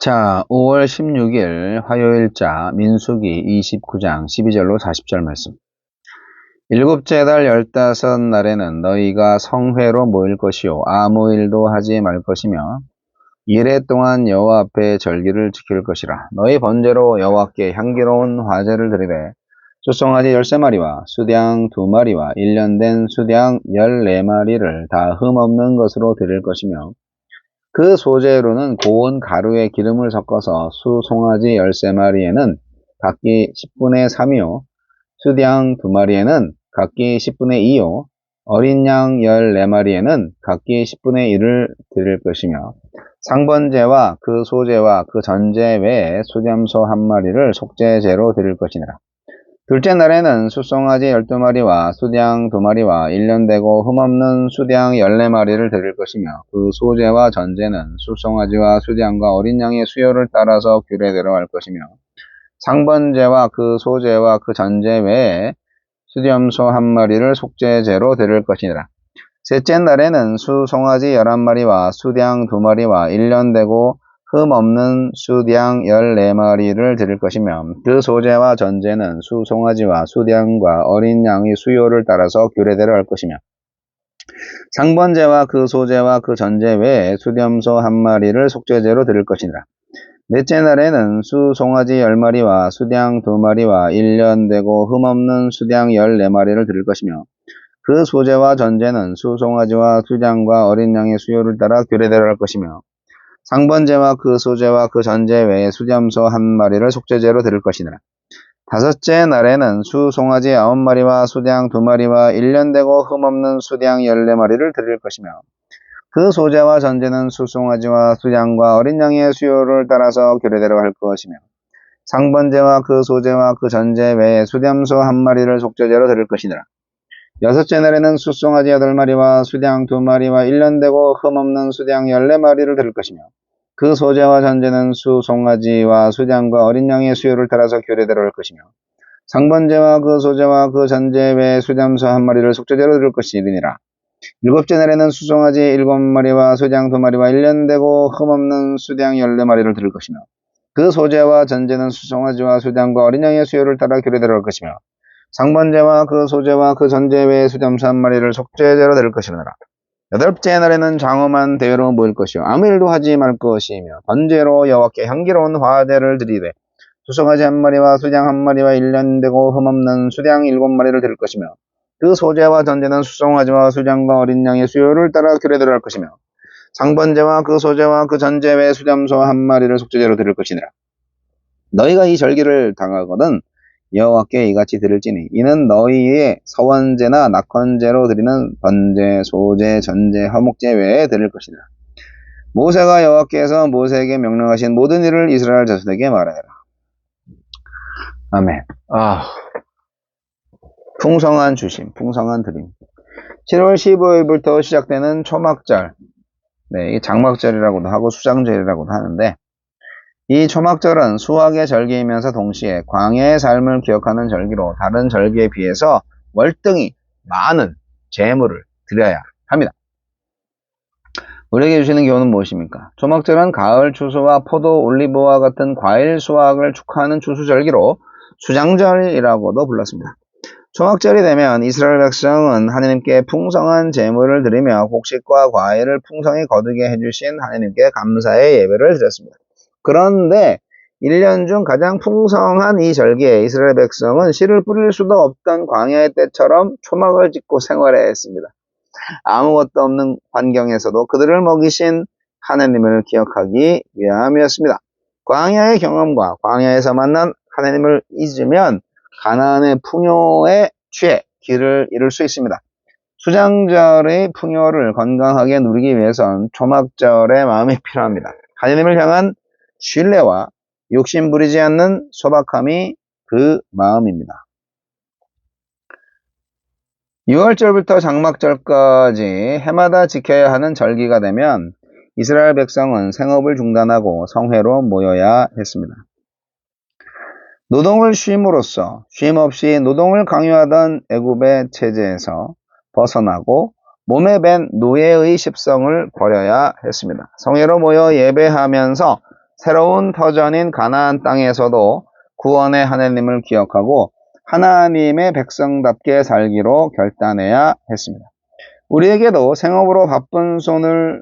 자, 5월 16일 화요일자 민수기 29장 12절로 40절 말씀. 일곱째 달 15날에는 너희가 성회로 모일 것이요 아무 일도 하지 말 것이며 이래 동안 여호와 앞에 절기를 지킬 것이라. 너희 번제로 여호와께 향기로운 화제를 드리되 수송아지 13마리와 수양 2마리와 1년 된 수양 14마리를 다 흠없는 것으로 드릴 것이며 그 소재로는 고운 가루에 기름을 섞어서 수송아지 13마리에는 각기 10분의 3이요 수양 2마리에는 각기 10분의 2요 어린 양 14마리에는 각기 10분의 1을 드릴 것이며 상번제와 그 소제와 그 전제 외에 수염소 1마리를 속죄제로 드릴 것이니라. 둘째 날에는 수송아지 12마리와 수양 2마리와 1년 되고 흠없는 수양 14마리를 드릴 것이며 그 소제와 전제는 수송아지와 수양과 어린 양의 수요를 따라서 규례대로 할 것이며 상번제와 그 소제와 그 전제 외에 수염소 1마리를 속죄제로 드릴 것이니라. 셋째 날에는 수송아지 11마리와 수양 2마리와 1년 되고 흠 없는 수양 14마리를 드릴 것이며 그 소제와 전제는 수송아지와 수양과 어린 양의 수요를 따라서 규례대로 할 것이며 상번제와 그 소제와 그 전제 외에 수염소 1마리를 속죄제로 드릴 것이니라. 넷째 날에는 수송아지 10마리와 수양 2마리와 1년 되고 흠없는 수양 14마리를 드릴 것이며 그 소제와 전제는 수송아지와 수양과 어린 양의 수요를 따라 규례대로 할 것이며 상번제와 그 소제와 그 전제 외에 수염소 1마리를 속죄제로 드릴 것이니라. 다섯째 날에는 수송아지 9마리와 수양 2마리와 1년 되고 흠없는 수양 14마리를 드릴 것이며 그 소제와 전제는 수송아지와 수양과 어린 양의 수요를 따라서 규례대로 할 것이며 상번제와 그 소제와 그 전제 외에 수염소 1마리를 속죄제로 드릴 것이니라. 여섯째 날에는 수송아지 8마리와 수양 2마리와 1년 되고 흠없는 수양 14마리를 드릴 것이며 그 소제와 전제는 수송아지와 수양과 어린 양의 수요를 따라서 규례대로 할 것이며 상번제와 그 소제와 그 전제 외에 수염소 1마리를 속죄제로 드릴 것이니라. 일곱째 날에는 수송아지 7마리와 수양 2마리와 1년 되고 흠없는 수양 14마리를 드릴 것이며 그 소제와 전제는 수송아지와 수양과 어린 양의 수요를 따라 규례대로 할 것이며 상번제와 그 소제와 그 전제 외에 수염소 1마리를 속죄제로 드릴 것이니라. 여덟째 날에는 장엄한 대회로 모일 것이요 아무 일도 하지 말 것이며 번제로 여호와께 향기로운 화제를 드리되 수송아지 1마리와 수양 1마리와 1년 되고 흠없는 수양 7마리를 드릴 것이며 그 소제와 전제는 수송아지와 수양과 어린 양의 수요를 따라 규례대로 할 것이며 상번제와 그 소제와 그 전제 외에 수염소 1마리를 속죄제로 드릴 것이니라. 너희가 이 절기를 당하거든 여호와께 이같이 드릴지니 이는 너희의 서원제나 낙헌제로 드리는 번제, 소제, 전제, 화목제 외에 드릴 것이니라. 모세가 여호와께서 모세에게 명령하신 모든 일을 이스라엘 자손에게 말하여라. 아멘. 풍성한 주심, 풍성한 드림. 7월 15일부터 시작되는 초막절, 이 장막절이라고도 하고 수장절이라고도 하는데 이 초막절은 수확의 절기이면서 동시에 광야의 삶을 기억하는 절기로 다른 절기에 비해서 월등히 많은 제물을 드려야 합니다. 우리에게 주시는 교훈은 무엇입니까? 초막절은 가을 추수와 포도, 올리브와 같은 과일 수확을 축하하는 추수절기로 수장절이라고도 불렀습니다. 초막절이 되면 이스라엘 백성은 하나님께 풍성한 제물을 드리며 곡식과 과일을 풍성히 거두게 해주신 하나님께 감사의 예배를 드렸습니다. 그런데 1년 중 가장 풍성한 이 절기에 이스라엘 백성은 씨를 뿌릴 수도 없던 광야의 때처럼 초막을 짓고 생활해야 했습니다. 아무것도 없는 환경에서도 그들을 먹이신 하나님을 기억하기 위함이었습니다. 광야의 경험과 광야에서 만난 하나님을 잊으면 가나안의 풍요에 취해 길을 잃을 수 있습니다. 수장절의 풍요를 건강하게 누리기 위해선 초막절의 마음이 필요합니다. 하나님을 향한 신뢰와 욕심 부리지 않는 소박함이 그 마음입니다. 6월절부터 장막절까지 해마다 지켜야 하는 절기가 되면 이스라엘 백성은 생업을 중단하고 성회로 모여야 했습니다. 노동을 쉼으로써 쉼 없이 노동을 강요하던 애굽의 체제에서 벗어나고 몸에 밴 노예의 십성을 버려야 했습니다. 성회로 모여 예배하면서 새로운 터전인 가나안 땅에서도 구원의 하나님을 기억하고 하나님의 백성답게 살기로 결단해야 했습니다. 우리에게도 생업으로 바쁜 손을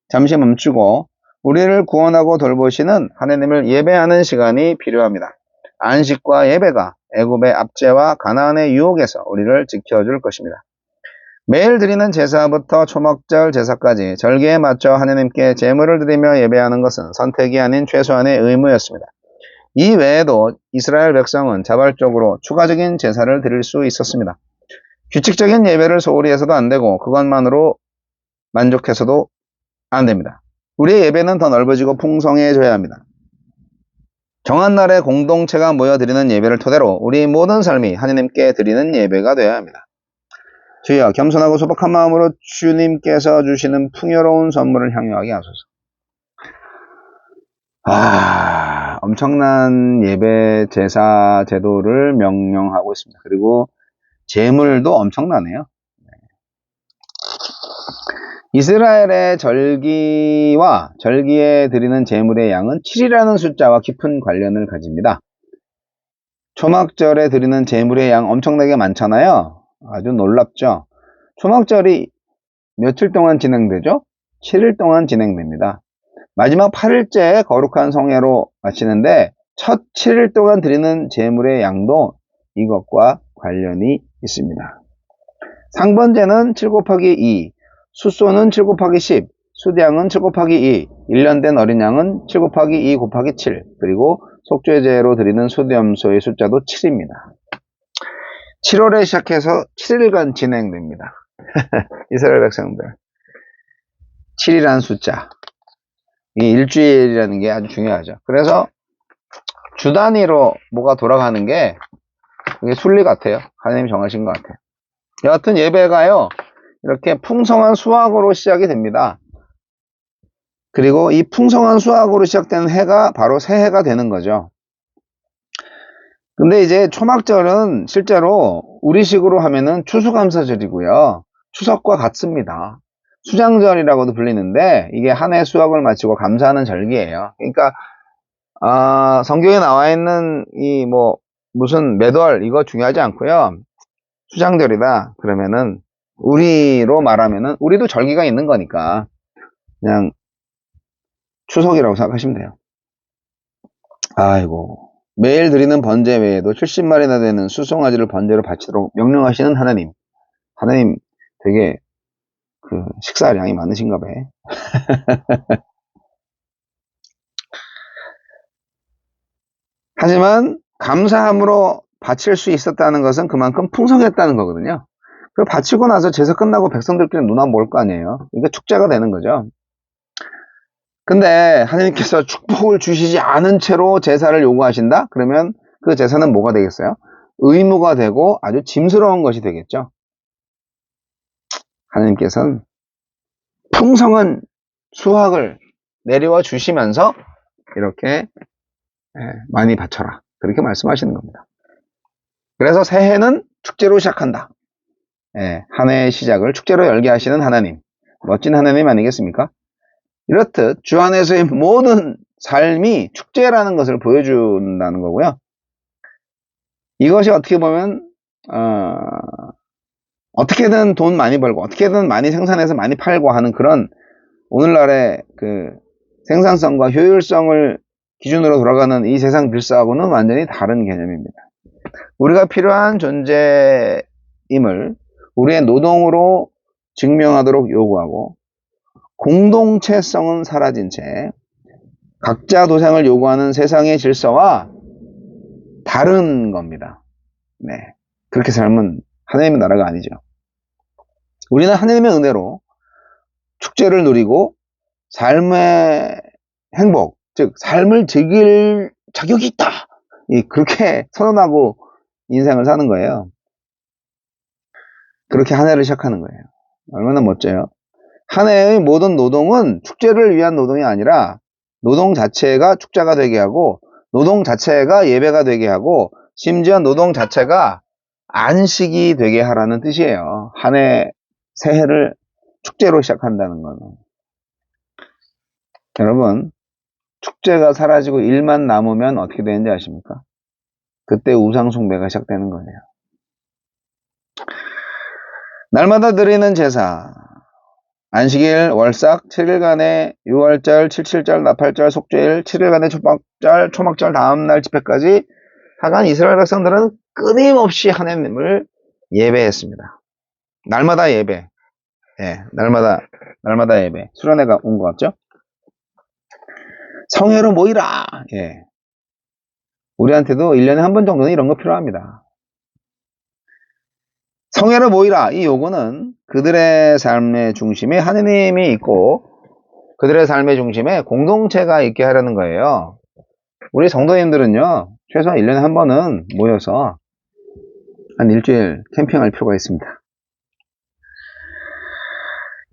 잠시 멈추고 우리를 구원하고 돌보시는 하나님을 예배하는 시간이 필요합니다. 안식과 예배가 애굽의 압제와 가나안의 유혹에서 우리를 지켜줄 것입니다. 매일 드리는 제사부터 초막절 제사까지 절기에 맞춰 하나님께 제물을 드리며 예배하는 것은 선택이 아닌 최소한의 의무였습니다. 이 외에도 이스라엘 백성은 자발적으로 추가적인 제사를 드릴 수 있었습니다. 규칙적인 예배를 소홀히 해서도 안 되고 그것만으로 만족해서도 안 됩니다. 우리의 예배는 더 넓어지고 풍성해져야 합니다. 정한 날에 공동체가 모여 드리는 예배를 토대로 우리 모든 삶이 하나님께 드리는 예배가 되어야 합니다. 주여, 겸손하고 소박한 마음으로 주님께서 주시는 풍요로운 선물을 향유하게 하소서. 엄청난 예배 제사 제도를 명령하고 있습니다. 그리고 제물도 엄청나네요. 이스라엘의 절기와 절기에 드리는 제물의 양은 7이라는 숫자와 깊은 관련을 가집니다. 초막절에 드리는 제물의 양 엄청나게 많잖아요. 아주 놀랍죠. 초막절이 며칠 동안 진행되죠? 7일 동안 진행됩니다. 마지막 8일째 거룩한 성회로 마치는데 첫 7일 동안 드리는 제물의 양도 이것과 관련이 있습니다. 상번제는 7 곱하기 2, 숫소는 7 곱하기 10, 수량은 7 곱하기 2, 1년 된 어린 양은 7 곱하기 2 곱하기 7, 그리고 속죄제로 드리는 수염소의 숫자도 7입니다. 7월에 시작해서 7일간 진행됩니다. 이스라엘 백성들. 7이라는 숫자. 이 일주일이라는 게 아주 중요하죠. 그래서 주 단위로 뭐가 돌아가는 게 이게 순리 같아요. 하나님이 정하신 것 같아요. 여하튼 예배가요, 이렇게 풍성한 수확으로 시작이 됩니다. 그리고 이 풍성한 수확으로 시작되는 해가 바로 새해가 되는 거죠. 근데 이제 초막절은 실제로 우리식으로 하면은 추수감사절이고요. 추석과 같습니다. 수장절이라고도 불리는데 이게 한 해 수확을 마치고 감사하는 절기예요. 그러니까 성경에 나와 있는 이 무슨 매달 이거 중요하지 않고요. 수장절이다 그러면은 우리로 말하면은 우리도 절기가 있는 거니까 그냥 추석이라고 생각하시면 돼요. 아이고, 매일 드리는 번제 외에도 70마리나 되는 수송아지를 번제로 바치도록 명령하시는 하나님. 하나님 되게 식사량이 많으신가 봐요. 하지만 감사함으로 바칠 수 있었다는 것은 그만큼 풍성했다는 거거든요. 그리고 바치고 나서 제사 끝나고 백성들끼리 누나 먹을 거 아니에요. 이게 축제가 되는 거죠. 근데 하나님께서 축복을 주시지 않은 채로 제사를 요구하신다? 그러면 그 제사는 뭐가 되겠어요? 의무가 되고 아주 짐스러운 것이 되겠죠. 하나님께서는 풍성한 수확을 내려와 주시면서 이렇게 많이 바쳐라. 그렇게 말씀하시는 겁니다. 그래서 새해는 축제로 시작한다. 한 해의 시작을 축제로 열게 하시는 하나님. 멋진 하나님 아니겠습니까? 이렇듯 주 안에서의 모든 삶이 축제라는 것을 보여준다는 거고요. 이것이 어떻게 보면 어떻게든 돈 많이 벌고 어떻게든 많이 생산해서 많이 팔고 하는 그런 오늘날의 생산성과 효율성을 기준으로 돌아가는 이 세상 질서하고는 완전히 다른 개념입니다. 우리가 필요한 존재임을 우리의 노동으로 증명하도록 요구하고 공동체성은 사라진 채 각자 도생을 요구하는 세상의 질서와 다른 겁니다. 그렇게 살면 하나님의 나라가 아니죠. 우리는 하나님의 은혜로 축제를 누리고 삶의 행복, 즉 삶을 즐길 자격이 있다. 그렇게 선언하고 인생을 사는 거예요. 그렇게 한 해를 시작하는 거예요. 얼마나 멋져요. 한 해의 모든 노동은 축제를 위한 노동이 아니라 노동 자체가 축제가 되게 하고 노동 자체가 예배가 되게 하고 심지어 노동 자체가 안식이 되게 하라는 뜻이에요. 한 해, 새해를 축제로 시작한다는 거는. 여러분, 축제가 사라지고 일만 남으면 어떻게 되는지 아십니까? 그때 우상숭배가 시작되는 거예요. 날마다 드리는 제사, 안식일, 월삭, 7일간의 6월절, 77절, 나팔절, 속죄일, 7일간의 초막절, 다음날 집회까지 하간 이스라엘 백성들은 끊임없이 하나님을 예배했습니다. 날마다 예배. 예, 날마다 예배. 수련회가 온 것 같죠? 성회로 모이라. 예. 우리한테도 1년에 한 번 정도는 이런 거 필요합니다. 성회로 모이라. 이 요구는 그들의 삶의 중심에 하느님이 있고 그들의 삶의 중심에 공동체가 있게 하려는 거예요. 우리 성도님들은요, 최소한 1년에 한 번은 모여서 한 일주일 캠핑할 필요가 있습니다.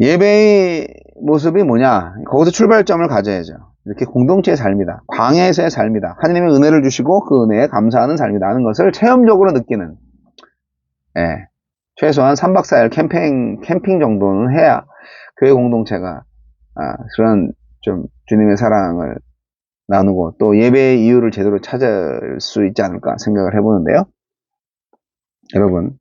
예배의 모습이 뭐냐? 거기서 출발점을 가져야죠. 이렇게 공동체의 삶이다. 광야에서의 삶이다. 하나님의 은혜를 주시고 그 은혜에 감사하는 삶이다 하는 것을 체험적으로 느끼는, 예, 최소한 3박 4일 캠핑 정도는 해야 교회 공동체가 그런 좀 주님의 사랑을 나누고 또 예배의 이유를 제대로 찾을 수 있지 않을까 생각을 해보는데요. 여러분,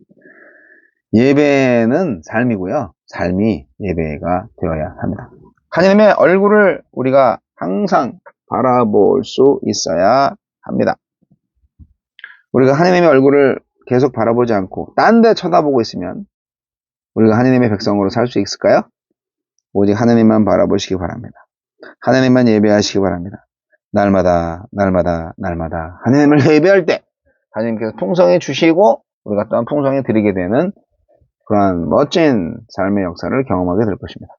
예배는 삶이고요. 삶이 예배가 되어야 합니다. 하나님의 얼굴을 우리가 항상 바라볼 수 있어야 합니다. 우리가 하나님의 얼굴을 계속 바라보지 않고 딴 데 쳐다보고 있으면 우리가 하나님의 백성으로 살 수 있을까요? 오직 하나님만 바라보시기 바랍니다. 하나님만 예배하시기 바랍니다. 날마다 하나님을 예배할 때 하나님께서 풍성해 주시고 우리가 또한 풍성해 드리게 되는 그러한 멋진 삶의 역사를 경험하게 될 것입니다.